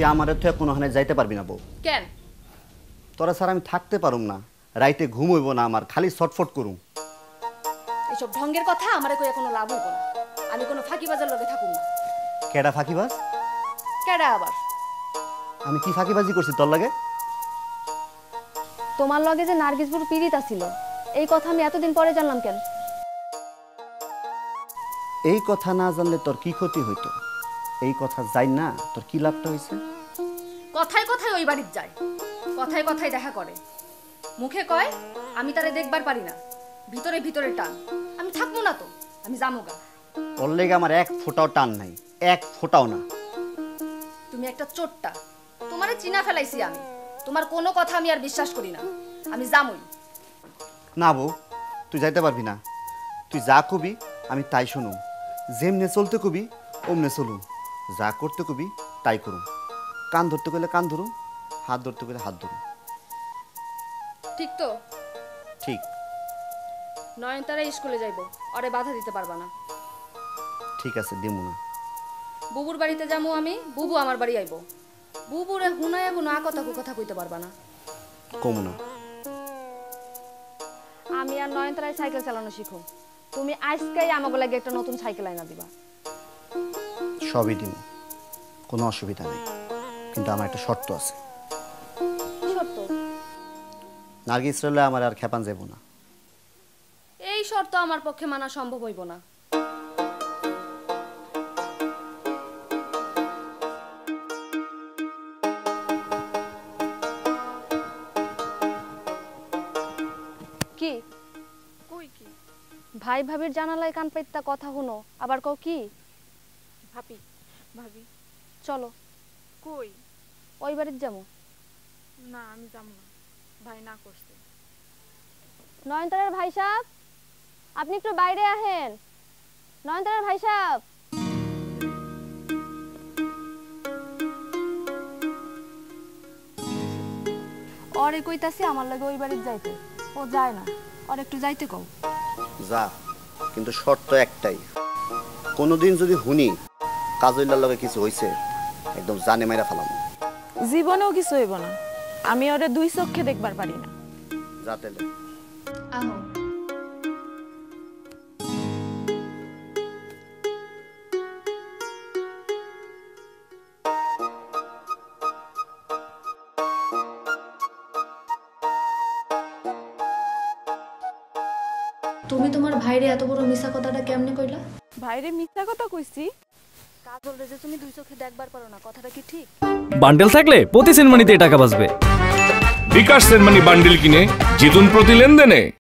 তুই আমারে তুই কোনোখানে যাইতে পারবি না বউ। কেন? তোরা স্যার আমি থাকতে পারুম না, রাইতে ঘুম হইব না, আমার খালি ছটফট করুম। এইসব ঢঙ্গের কথা আমারে কইয়া কোনো লাভ হইব না। আমি কোনো ফাঁকিবাজের লগে থাকুম না। কেডা ফাঁকিবাজ? কেডা আবার? আমি কি ফাঁকিবাজি করছি তোর লাগে? তোমার লগে যে নার্গিসপুর পীড়িত ছিল, এই কথা আমি এতদিন পরে জানলাম কেন? এই কথা না জানলে তোর কি ক্ষতি হইতো? এই কথা যাই না তোর কি লাভটা হইছে? কথায় কথায় ওই বাড়ির যায়, কথায় কথায় দেখা করে, মুখে কয় আমি তারে দেখবার পারি না, ভিতরে ভিতরে টান। আমি থাকবো না তো, আমি যামোগা। ওর লেগে আমার এক ফোঁটাও টান নাই, এক ফোঁটাও না। তুমি একটা চোট্টা, তোমারে চিনা ফেলাইছি আমি। তোমার কোনো কথা আমি আর বিশ্বাস করি না, আমি যামই। না বউ, তুই যাইতে পারবি না। তুই যা কবি আমি তাই শুনুম, যেমনে চলতে কবি অমনে চলুম, যা করতে কবি তাই করুম। কান ধরতে গেলে কান ধরুম, হাত ধরতে গেলে হাত ধরুম। ঠিক তো? ঠিক। নয়নতারা স্কুলে যাইব, ওরে বাধা দিতে পারবা না। ঠিক আছে, দিমু না। বুবুর বাড়িতে যাবো আমি, বুবু আমার বাড়ি আইব। বুবুরে হুনায়া কোনো কথা কথা কইতে পারবা না। কমু না। আমি আর নয়নতারায় সাইকেল চালানো শিখো। তুমি আজকেই আমাকে লাগে একটা নতুন সাইকেল আইনা দিবা। সবই দিমু, কোনো অসুবিধা নেই, কিন্তু আমার একটা শর্ত আছে। কি শর্ত? নার্গিস রইলে আমার আর খেপান যাব না। এই শর্ত আমার পক্ষে মানা সম্ভব হইব না। কি কই কি? ভাই ভাবির জানালায় কান পাইতা কথা শুনো, আবার কও কি? ভাবি ভাবি চলো কই? ওই বাড়ির যাবো। না আমি যাবো না, ভাই না করছে। নয়নতারার ভাই সাহেব, আপনি একটু বাইরে আহেন। নয়নতারার ভাই সাহেব। ওরে কইতাছি আমার লাগে ওই বাড়ির যাইতে, ও যায় না। ওর একটু যাইতে কও। যা, কিন্তু শর্ত একটাই, কোনোদিন যদি শুনি কাজইলার লগে কিছু হইছে, একদম জানে মাইরা ফেলাম। জীবনেও কিছু হইব না, আমি ওরে দুই চোখে দেখবার পারি না। যা তেলে। আহো। তুমি তোমার ভাইরে এত বড় মিছা কথাটা কেমনে কইলা? ভাইরে মিথ্যা কথা কইছি? কাজল রে যে তুমি দুই চোখে দেখবার পারো না, কথাটা কি ঠিক? বান্ডেল থাকলে প্রতি সেনমানিতে টাকা বাঁচবে। বিকাশ সেনমানি বান্ডিল কিনে জিতুন প্রতি লেনদেনে।